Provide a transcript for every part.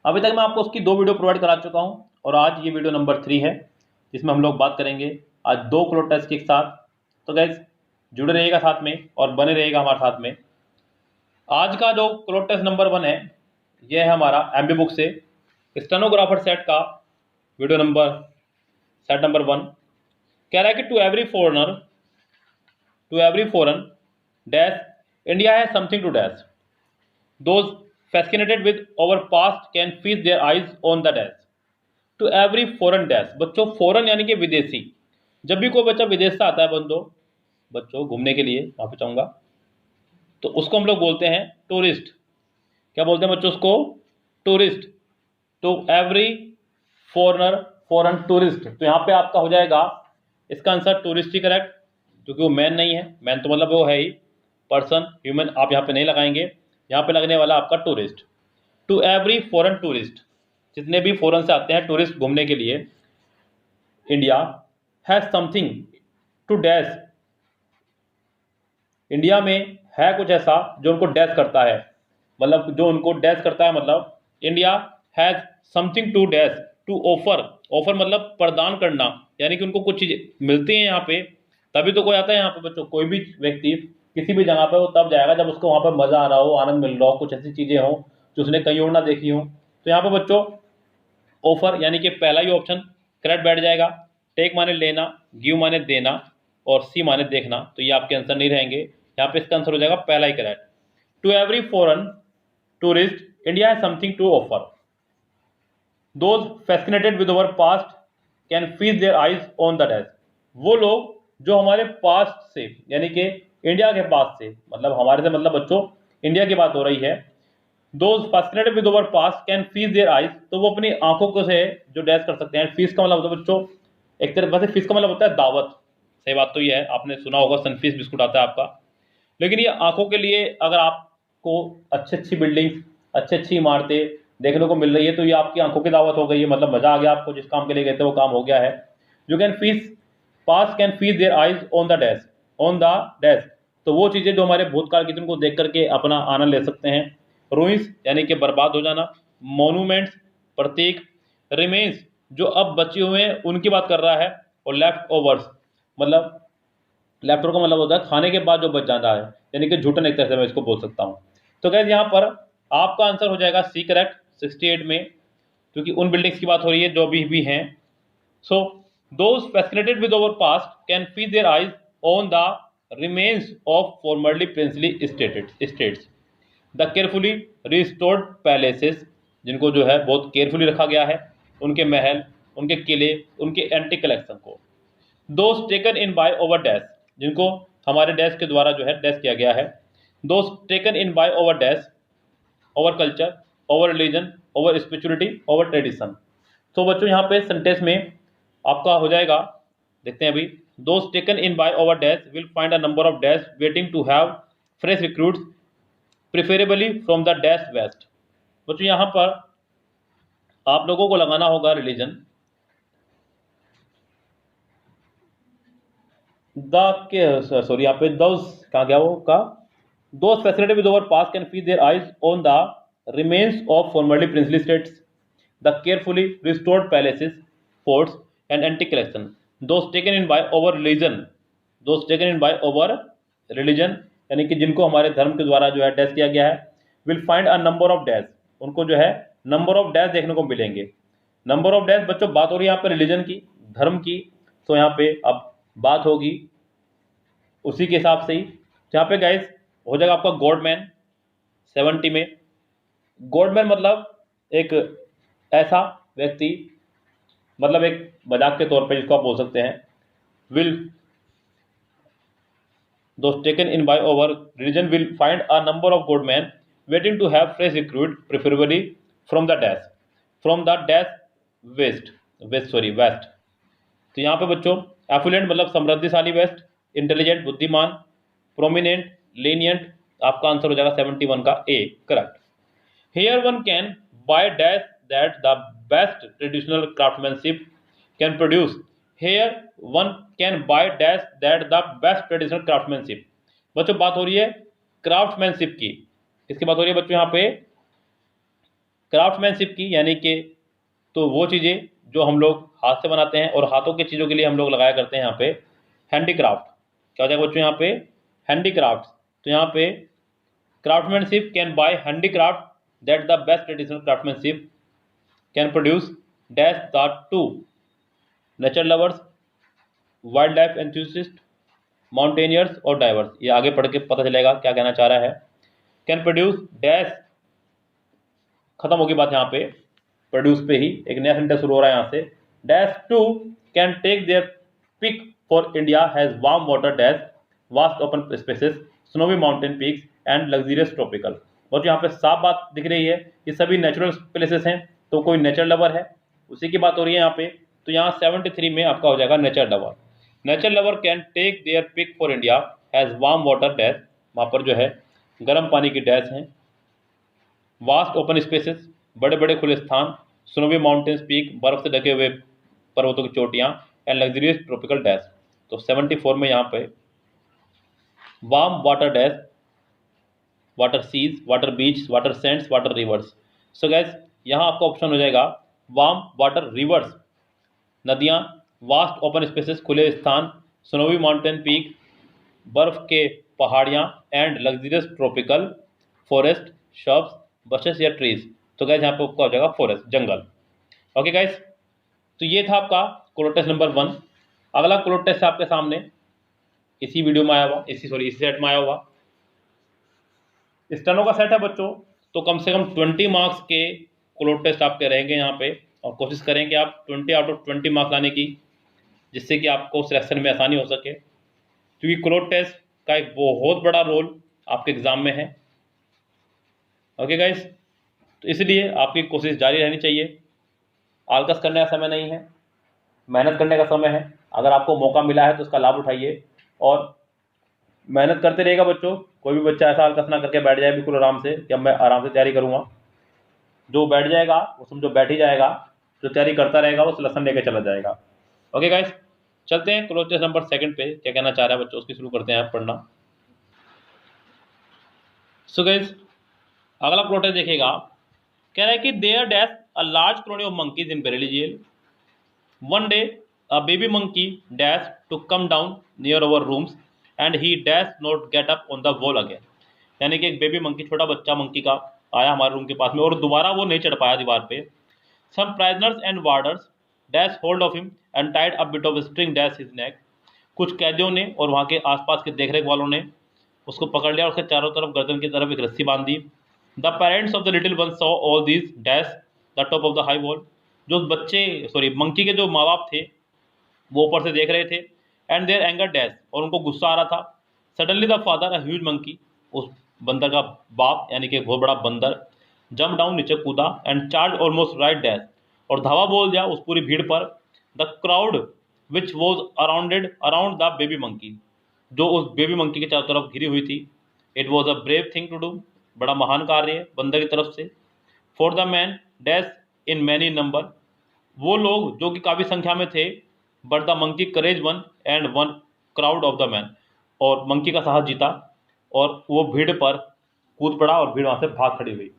अभी तक मैं आपको उसकी 2 वीडियो प्रोवाइड करा चुका हूं और आज ये वीडियो नंबर 3 है जिसमें हम लोग बात करेंगे आज 2 क्लोट टेस्ट के साथ। तो गाइस जुड़े रहिएगा साथ में और बने रहिएगा हमारे साथ में। आज का जो क्लोट टेस्ट नंबर 1 है यह है हमारा एमबी बुक से स्टेनोग्राफर सेट का वीडियो नंबर सेट नंबर 1। कह रहा है कि to every foreign dash India has something to dash those fascinated with our past can feast their eyes on the dash to every foreign dash। बच्चों foreign यानी कि विदेशी, जब भी कोई बच्चा विदेश से आता है बच्चों घूमने के लिए वहां पे चाहूंगा तो उसको हम लोग बोलते हैं टूरिस्ट। क्या बोलते हैं बच्चों उसको? Tourist. To every foreigner foreign tourist. तो यहाँ पे आपका हो जाएगा इसका आंसर टूरिस्ट ही करेक्ट, क्योंकि वो मैन नहीं है। मैन तो मतलब वो है ही पर्सन, ह्यूमन आप यहाँ पे नहीं लगाएंगे, यहाँ पे लगने वाला आपका tourist. To every foreign tourist, जितने भी फॉरेन से आते हैं टूरिस्ट घूमने के लिए, India has something to dash. India में है कुछ ऐसा जो उनको डैश करता है, मतलब जो उनको डैश करता है, मतलब India has something to dash to offer. Offer मतलब प्रदान करना, यानी कि उनको कुछ चीजें मिलती हैं यहाँ पे, तभी तो कोई आता है यहाँ पे बच्चों। कोई भी व्यक्ति किसी भी जगह पे वो तब जाएगा जब उसको वहां पर मजा आ रहा हो, आनंद मिल रहा हो, कुछ ऐसी चीजें हो जो उसने कहीं और ना देखी हो। तो यहाँ पे बच्चों ऑफर यानी कि पहला ही ऑप्शन करेक्ट बैठ जाएगा। टेक माने लेना, गिव माने देना और सी माने देखना, तो ये आपके आंसर नहीं रहेंगे। यहाँ पे इसका आंसर हो जाएगा पहला ही correct. To every foreign tourist India has something to offer those fascinated with our past can feast their eyes on the dash. वो लोग जो हमारे पास्ट से यानी कि इंडिया के पास से, मतलब हमारे से मतलब बच्चों इंडिया की बात हो रही है। Those fascinated with our past can feast their eyes, तो वो अपनी आंखों को से जो डैश कर सकते हैं। फीस का मतलब होता है बच्चों एक तरह से, फीस का मतलब होता है दावत। सही बात तो ये है, आपने सुना होगा सनफीस बिस्कुट आता है आपका, लेकिन ये आंखों के लिए अगर आपको अच्छी अच्छी बिल्डिंग, अच्छी इमारतें देखने को मिल रही है तो ये आपकी आंखों की दावत हो गई है, मतलब मजा आ गया आपको, जिस काम के लिए गए थे वो काम हो गया है। You can fees pass can fees there eyes on the dash, on the dash, तो वो चीजें जो हमारे भूतकाल की उनको देख करके अपना आनंद ले सकते हैं। रूइंस यानी कि बर्बाद हो जाना, मोन्यूमेंट्स प्रतीक, रिमेन्स जो अब बचे हुए हैं उनकी बात कर रहा है, और लेफ्ट ओवर्स मतलब लेफ्ट ओवर का मतलब होता है खाने के बाद जो बच जाता है, यानी कि झूठन एक तरह से मैं इसको बोल सकता हूँ। तो गैस यहाँ पर आपका आंसर हो जाएगा सी करेक्ट 68 में, क्योंकि उन बिल्डिंग्स की बात हो रही है जो अभी भी हैं। So those fascinated with our past can fees there eyes on the remains of formerly princely states the carefully restored palaces, जिनको जो है बहुत केयरफुली रखा गया है, उनके महल, उनके किले, उनके एंटिक कलेक्शन को। Those taken in by over dash, जिनको हमारे डैश के द्वारा जो है डैश किया गया है। Those taken in by over dash, over culture, over religion, over spirituality, over tradition. तो बच्चों यहाँ पे सेंटेंस में आपका हो जाएगा, देखते हैं अभी। Those taken in by over dash will find a number of dash waiting to have fresh recruits preferably from the dash west. बच्चों यहाँ पर आप लोगों को लगाना होगा रिलीजन। सॉरी यहाँ पे दोज कहाँ गया वो का, those fascinated with over pass can fees there eyes on the remains of formerly princely states the carefully restored palaces, forts and antique collection. Those taken in by over religion, those taken in by over religion यानी कि जिनको हमारे धर्म के द्वारा जो है dash किया गया है। Will find a number of dash, उनको जो है नंबर ऑफ डैश देखने को मिलेंगे। नंबर ऑफ डैश बच्चों बात हो रही है यहाँ पे रिलीजन की, धर्म की, तो यहाँ पे अब बात होगी उसी के हिसाब से ही। यहाँ पे गाइस हो जाएगा आपका गॉडमैन 70 में। गॉडमैन मतलब एक ऐसा व्यक्ति, मतलब एक मजाक के तौर पे जिसको आप बोल सकते हैं। Will those taken in by over religion will find a number of godman waiting to have fresh recruit preferably from the dash west. तो यहाँ पे बच्चों एफुलेंट मतलब समृद्धिशाली वेस्ट, इंटेलिजेंट बुद्धिमान, प्रोमिनेंट लेनियंट, आपका आंसर हो जाएगा 71 का A correct. Here one can buy dash that the best traditional craftsmanship can produce. Here one can buy dash that the best traditional craftsmanship. बच्चों बात हो रही है क्राफ्टमैनशिप की, किसकी बात हो रही है बच्चों यहाँ पे? क्राफ्टमैनशिप की, यानी कि तो वो चीज़ें जो हम लोग हाथ से बनाते हैं और हाथों की चीज़ों के लिए हम लोग लगाया करते हैं यहाँ पे हैंडीक्राफ्ट। क्या हो जाएगा बच्चों यहाँ पे हैंडीक्राफ्ट। तो यहाँ पे craftsmanship can buy handicraft that the best traditional craftsmanship can produce dash the to nature lovers, wildlife enthusiast, mountaineers और डाइवर्स। ये आगे पढ़ के पता चलेगा क्या कहना चाह रहा है। कैन प्रोड्यूस डैश, खत्म होगी बात यहाँ पे प्रोड्यूस पे ही, एक नया सेंटेंस शुरू हो रहा है यहाँ से। Dash to can take their pick for India has warm water dash vast open spaces, snowy mountain peaks and luxurious tropical. और यहाँ पे साफ बात दिख रही है, ये सभी नेचुरल प्लेसेस हैं, तो कोई नेचर लवर है उसी की बात हो रही है यहाँ पे। तो यहाँ 73 में आपका हो जाएगा nature lover. Nature lover can take their pick for India has warm water dash, वहाँ पर जो है गर्म पानी की डैश हैं, वास्ट ओपन स्पेसेस, बड़े बड़े खुले स्थान, स्नोवी माउंटेन्स पीक, बर्फ से ढके हुए पर्वतों की चोटियां, एंड लग्जरियस ट्रॉपिकल डैश। तो 74 में यहाँ पे warm water dash, water seas, water beach, water sands, water rivers. So guess यहाँ आपका ऑप्शन हो जाएगा वार्म वाटर रिवर्स, नदियाँ, वास्ट ओपन स्पेसेस, खुले स्थान, स्नोवी माउंटेन पीक, बर्फ के पहाड़ियाँ, and luxurious tropical forest, shrubs, bushes या ट्रीज। तो गैस यहाँ पे आपका हो जाएगा फॉरेस्ट, जंगल। ओके गैस, तो ये था आपका क्लोड टेस्ट नंबर 1। अगला क्लोड टेस्ट आपके सामने इसी वीडियो में आया हुआ, इसी सेट में आया हुआ स्टेनो का सेट है बच्चों। तो कम से कम 20 मार्क्स के क्लोड टेस्ट आपके रहेंगे यहाँ पे, और कोशिश करेंगे आप 20 आउट ऑफ 20 मार्क्स लाने की, जिससे कि आपको सिलेक्शन में आसानी हो सके, क्योंकि क्लोड टेस्ट का एक बहुत बड़ा रोल आपके एग्जाम में है। ओके गाइस, तो इसलिए आपकी कोशिश जारी रहनी चाहिए। आलकस करने का समय नहीं है, मेहनत करने का समय है। अगर आपको मौका मिला है तो उसका लाभ उठाइए और मेहनत करते रहेगा बच्चों। कोई भी बच्चा ऐसा आलकस ना करके बैठ जाए बिल्कुल आराम से कि अब मैं आराम से तैयारी करूँगा। जो बैठ जाएगा वो समझो बैठ ही जाएगा, जो तैयारी करता रहेगा वो सिलेक्शन लेके चला जाएगा। ओके गाइस, चलते हैं क्लोज टेस्ट नंबर 2 पे, क्या कहना चाह रहा है बच्चों उसकी शुरू करते हैं आप पढ़ना। सो गाइस, अगला क्लोज टेस्ट देखिएगा, कह रहा है कि there dash a large colony of monkeys in Bareilly jail. One day, a baby monkey dashed to come down near our rooms and he dashed not get up on the wall again। यानी कि एक baby monkey, छोटा बच्चा monkey का आया हमारे room के पास में और दोबारा वो नहीं चढ़ पाया दीवार पे। Some prisoners and warders dashed hold of him and tied a bit of string dash his neck। कुछ कैदियों ने और वहाँ के आसपास के देखरेख वालों ने उसको पकड़ लिया और उसके चारों तरफ गर्दन की तरफ एक रस्सी बांध दी। The parents of the little one saw all these dash the top of the high wall. जो बच्चे मंकी के जो माँ बाप थे वो ऊपर से देख रहे थे। एंड देयर एंगर डैश, और उनको गुस्सा आ रहा था। Suddenly the father a huge monkey, उस बंदर का बाप यानी कि एक बहुत बड़ा बंदर, जंप डाउन, नीचे कूदा, and charge almost right dash, और धावा बोल दिया उस पूरी भीड़ पर। The crowd which was arounded around the baby monkey, जो उस बेबी मंकी के चारों तरफ घिरी हुई थी। It was a brave thing to do, बड़ा महान कार्य है बंदर की तरफ से। For the man dash in many number, वो लोग जो कि काफ़ी संख्या में थे। But the monkey courage won and won crowd of the man, और मंकी का साहस जीता और वो भीड़ पर कूद पड़ा और भीड़ वहाँ से भाग खड़ी हुई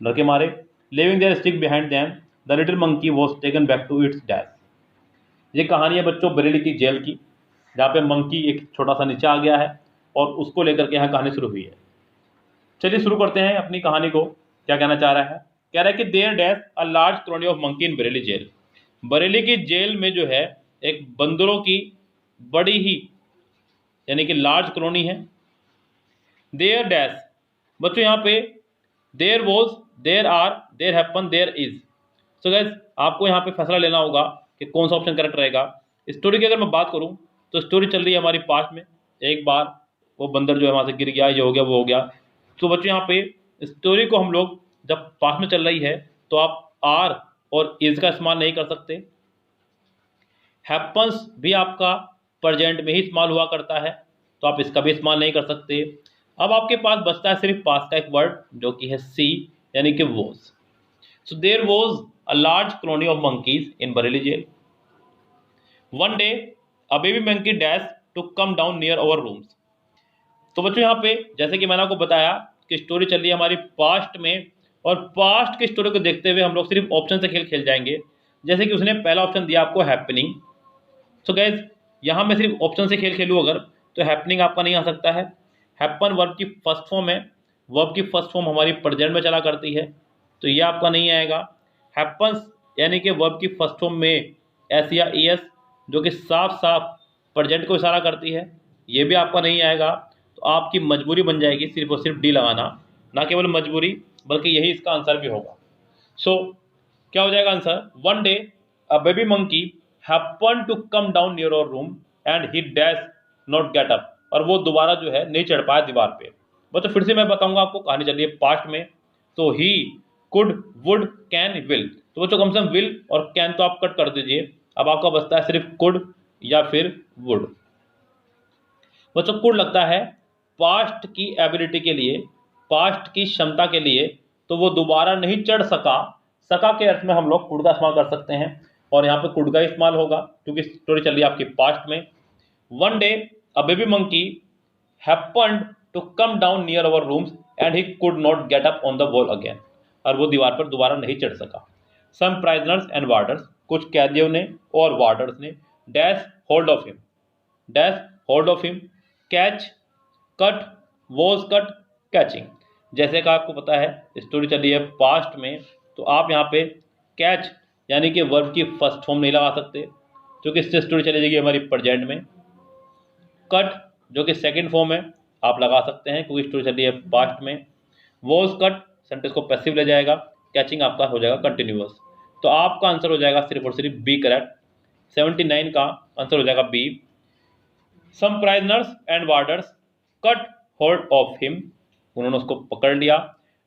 डर के मारे। Living their stick behind them the little monkey was taken back to its dash. ये कहानी है बच्चों बरेली की जेल की, जहाँ पे मंकी एक छोटा सा नीचे आ गया है और उसको लेकर के यहाँ कहानी शुरू हुई है। चलिए शुरू करते हैं अपनी कहानी को, क्या कहना चाह रहा है। कह रहा है कि there dash a large colony of monkey in Bareilly jail. Bareilly की जेल में जो है एक बंदरों की बड़ी ही यानी कि लार्ज कॉलोनी है। देयर डैश, बच्चों यहाँ पे there was, there are, there happen, there is. So guys आपको यहाँ पे फैसला लेना होगा कि कौन सा ऑप्शन करेक्ट रहेगा। स्टोरी की अगर मैं बात करूँ तो स्टोरी चल रही है हमारी पास्ट में। एक बार वो बंदर जो है वहाँ से गिर गया, ये हो गया वो हो गया। तो बच्चों यहाँ पे स्टोरी को हम लोग जब पास्ट में चल रही है तो आप आर और इज का इस्तेमाल नहीं कर सकते। हैपन्स भी आपका प्रेजेंट में ही इस्तेमाल हुआ करता है, तो आप इसका भी इस्तेमाल नहीं कर सकते। अब आपके पास बचता है सिर्फ पास्ट का एक वर्ड जो कि है सी, यानी कि was. So there was a large colony of monkeys in Bareilly jail. One day a baby monkey dash to come down near our rooms. तो बच्चों यहाँ पे जैसे कि मैंने आपको बताया कि स्टोरी चल रही है हमारी पास्ट में, और पास्ट की स्टोरी को देखते हुए हम लोग सिर्फ ऑप्शन से खेल खेल जाएंगे। जैसे कि उसने पहला ऑप्शन दिया आपको हैपनिंग। सो गाइज यहाँ मैं सिर्फ ऑप्शन से खेल खेलूँ अगर, तो हैपनिंग आपका नहीं आ सकता है। हैपन वर्ब की फर्स्ट फॉर्म है, वर्ब की फर्स्ट फॉर्म हमारी प्रेजेंट में चला करती है, तो ये आपका नहीं आएगा। हैपन्स यानी कि वर्ब की फर्स्ट फॉर्म में एस या ई एस जो कि साफ साफ प्रेजेंट को इशारा करती है, ये भी आपका नहीं आएगा। तो आपकी मजबूरी बन जाएगी सिर्फ और सिर्फ डी लगाना, ना केवल मजबूरी बल्कि यही इसका आंसर भी होगा। सो क्या हो जाएगा answer, one day a baby monkey happen to come down near your room and he dash not get up, और वो दोबारा जो है नहीं चढ़ पाया दीवार पे। बस तो फिर से मैं बताऊंगा आपको कहानी चलिए पास्ट में। तो he could would can will, तो बच्चों कम से कम विल और कैन तो आप कट कर दीजिए, अब आपका बचता है सिर्फ कुड या फिर वुड। बच्चों कुड लगता है पास्ट की एबिलिटी के लिए, पास्ट की क्षमता के लिए, तो वो दोबारा नहीं चढ़ सका, सका के अर्थ में हम लोग कुड का इस्तेमाल कर सकते हैं, और यहाँ पे कुड का इस्तेमाल होगा क्योंकि स्टोरी चल रही है आपकी पास्ट में। One day a baby monkey happened to come down near our rooms and he could not get up on the wall again, और वो दीवार पर दोबारा नहीं चढ़ सका। सम प्राइजनर्स एंड वार्डर्स, कुछ कैदियों ने और वार्डर्स ने dash hold of him, dash hold of him, catch, cut, was cut, catching. जैसे कि आपको पता है स्टोरी चली है पास्ट में, तो आप यहाँ पे कैच यानी कि वर्ब की फर्स्ट फॉर्म नहीं लगा सकते क्योंकि इससे स्टोरी चली जाएगी हमारी प्रेजेंट में। कट जो कि सेकंड फॉर्म है आप लगा सकते हैं क्योंकि स्टोरी चली है पास्ट में। वॉज कट सेंटेंस को पैसिव ले जाएगा, कैचिंग आपका हो जाएगा कंटिन्यूअस। तो आपका आंसर हो जाएगा सिर्फ और सिर्फ बी करेक्ट, 79 का आंसर हो जाएगा B. Some prisoners and warders caught hold of him, उन्होंने उसको पकड़ लिया,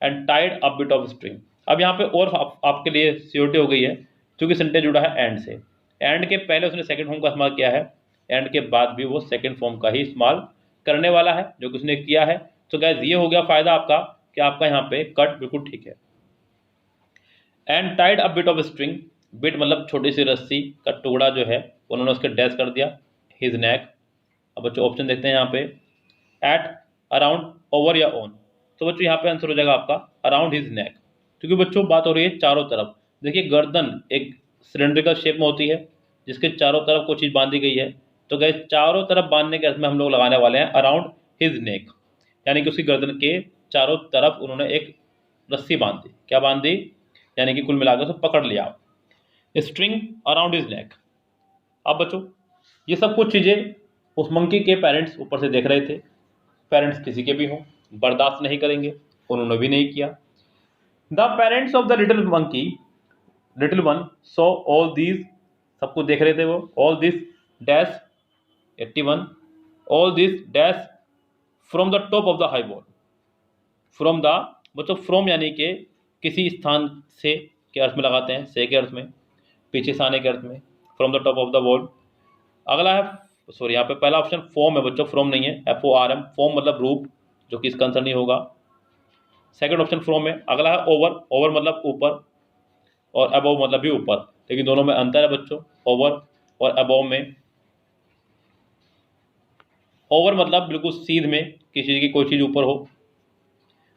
and tied a bit of string. अब यहाँ पे और आपके लिए सियोरिटी हो गई है क्योंकि सेंटेंस जुड़ा है एंड से, एंड के पहले उसने सेकंड फॉर्म का इस्तेमाल किया है, एंड के बाद भी वो सेकंड फॉर्म का ही इस्तेमाल करने वाला है जो कि उसने किया है। तो गाइस ये हो गया फायदा आपका कि आपका यहाँ पे कट बिल्कुल ठीक है। And tied a bit of string, bit मतलब छोटी सी रस्सी का टुकड़ा जो है उन्होंने उसके डैश कर दिया हिज नेक। अब बच्चों ऑप्शन देखते हैं यहाँ पे, एट, अराउंड, ओवर या ऑन। तो बच्चों यहाँ पे आंसर हो जाएगा आपका अराउंड हिज नेक, क्योंकि बच्चों बात हो रही है चारों तरफ। देखिए गर्दन एक सिलेंड्रिकल शेप में होती है जिसके चारों तरफ कोई चीज़ बांधी गई है, तो गए चारों तरफ बांधने के अर्थ में हम लोग लगाने वाले हैं अराउंड हिज नेक, यानी कि उसकी गर्दन के चारों तरफ उन्होंने एक रस्सी बांधी, क्या बांधी, यानी कि कुल मिलाकर उसे पकड़ लिया। String around his neck. अब बच्चों ये सब कुछ चीज़ें उस मंकी के पेरेंट्स ऊपर से देख रहे थे, पेरेंट्स किसी के भी हों बर्दाश्त नहीं करेंगे, उन्होंने भी नहीं किया। The parents of the little one so all these, सब कुछ देख रहे थे वो, all this dash 81, all this dash from the top of the high wall. From the बच्चों फ्रॉम यानी कि किसी स्थान से के अर्थ में लगाते हैं, से के अर्थ में, पीछे से आने के अर्थ में, from the top of the wall. अगला है सॉरी यहाँ पे पहला ऑप्शन फॉर्म है बच्चों, फ्रॉम नहीं है, FORM, फॉर्म मतलब रूप जो कि इसका आंसर नहीं होगा। सेकंड ऑप्शन फ्रॉम है। अगला है ओवर, ओवर मतलब ऊपर और अबव मतलब भी ऊपर, लेकिन दोनों में अंतर है बच्चों ओवर और अबव में। ओवर मतलब बिल्कुल सीध में किसी चीज़ की कोई चीज़ ऊपर हो,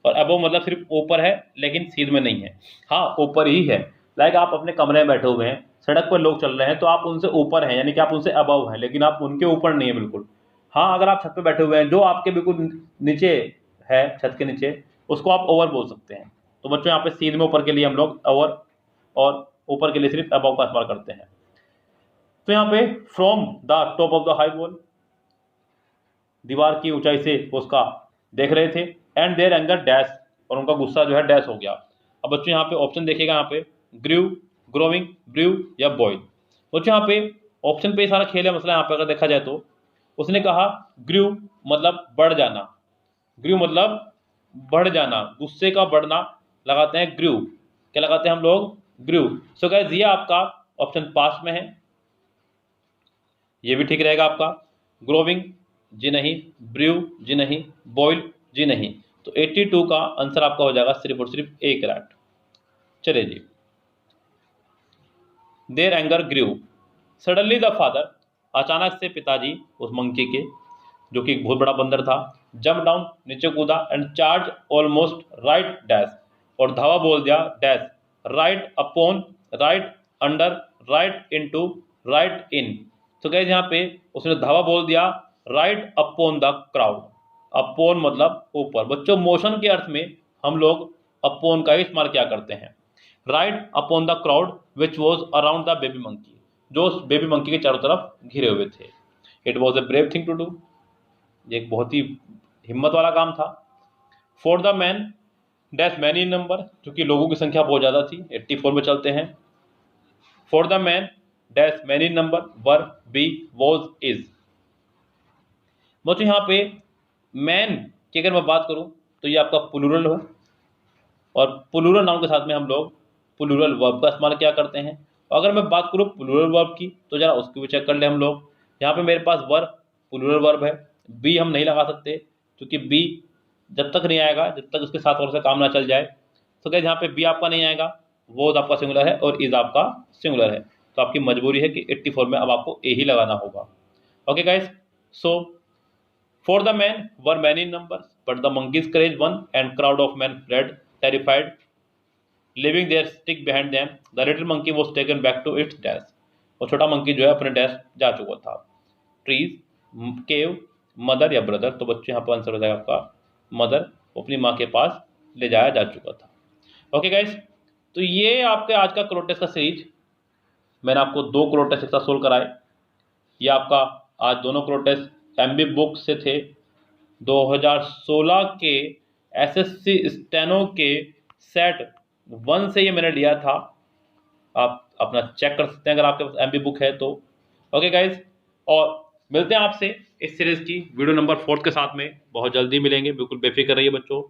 और अबव मतलब सिर्फ ऊपर है लेकिन सीध में नहीं है, हाँ ऊपर ही है। लाइक आप अपने कमरे में बैठे हुए हैं, सड़क पर लोग चल रहे हैं तो आप उनसे ऊपर हैं, यानी कि आप उनसे अबव हैं, लेकिन आप उनके ऊपर नहीं है बिल्कुल। हाँ अगर आप छत पे बैठे हुए हैं जो आपके बिल्कुल नीचे है, छत के नीचे, उसको आप ओवर बोल सकते हैं। तो बच्चों यहाँ पे सीध में ऊपर के लिए हम लोग ओवर और ऊपर के लिए सिर्फ अबव का इस्तेमाल करते हैं। तो यहाँ पे from the top of the high wall, दीवार की ऊंचाई से उसका देख रहे थे, एंड देयर एंगर डैश, और उनका गुस्सा जो है डैश हो गया। अब बच्चों यहाँ पे ऑप्शन देखिएगा, यहाँ पे ग्रीव, ग्रोविंग, ब्रीव या बॉयल। बच्चों यहाँ पे ऑप्शन पे सारा खेल है मसला। यहाँ पे अगर देखा जाए तो उसने कहा ग्रीव मतलब बढ़ जाना, ग्रीव मतलब बढ़ जाना, गुस्से का बढ़ना लगाते हैं ग्रीव, क्या लगाते हैं हम लोग, ग्रीव। सो गाइस ये आपका ऑप्शन पास में है, ये भी ठीक रहेगा आपका। ग्रोविंग जी नहीं, ब्रीव जी नहीं, बॉयल जी नहीं। तो 82 का आंसर आपका हो जाएगा सिर्फ और सिर्फ ए करेक्ट। चलिए जी, their anger grew, suddenly the father, अचानक से पिताजी उस मंकी के जो कि बहुत बड़ा बंदर था, जंप डाउन नीचे कूदा, and charge almost right dash, और धावा बोल दिया dash, right upon, right under, right into, right in. तो गाइस यहाँ पे उसने धावा बोल दिया right upon the crowd. Upon मतलब ऊपर। बच्चों मोशन के अर्थ में हम लोग अपॉन का ही इस्तेमाल क्या करते हैं। Right upon the crowd which was around the baby monkey, जो बेबी मंकी के चारों तरफ घिरे हुए थे। It was a brave thing to do, ये एक बहुत ही हिम्मत वाला काम था। For the man dash many in number, क्योंकि लोगों की संख्या बहुत ज़्यादा थी, 84 में चलते हैं। For the man dash many number were be was is. बच्चों यहाँ पे मैन की अगर मैं बात करूं तो ये आपका प्लूरल है, और प्लूरल नाउन के साथ में हम लोग प्लूरल वर्ब का इस्तेमाल क्या करते हैं। अगर मैं बात करूं प्लूरल वर्ब की तो जरा उसकी भी चेक कर ले हम लोग। यहाँ पे मेरे पास वर्ब प्लूरल वर्ब है, बी हम नहीं लगा सकते क्योंकि बी जब तक नहीं आएगा जब तक उसके साथ और से काम ना चल जाए। तो क्या यहाँ पे बी आपका नहीं आएगा, वो आपका सिंगुलर है और इज आपका सिंगुलर है, तो आपकी मजबूरी है कि 84 में अब आपको ए ही लगाना होगा। Okay guys, so for the man were many in number but the monkeys courage one and crowd of men fled terrified, leaving their stick behind them. The little monkey was taken back to its dash. और छोटा monkey जो है अपने dash जा चुका था। Trees, केव, mother या brother, तो बच्चे यहाँ पर आंसर हो जाएगा आपका मदर, अपनी माँ के पास ले जाया जा चुका था। ओके गाइस, तो ये आपके आज का क्रोटेस का सीरीज, मैंने आपको 2 क्रोटेस एक साथ सोल्व कराए। ये आपका आज दोनों क्रोटेस एमबी बुक से थे। 2016 के एसएससी स्टेनो के सेट 1 से ये मैंने लिया था, आप अपना चेक कर सकते हैं अगर आपके पास एमबी बुक है तो। ओके गाइज, और मिलते हैं आपसे इस सीरीज की वीडियो नंबर 4 के साथ में, बहुत जल्दी मिलेंगे, बिल्कुल बेफिक्र रहिए बच्चों।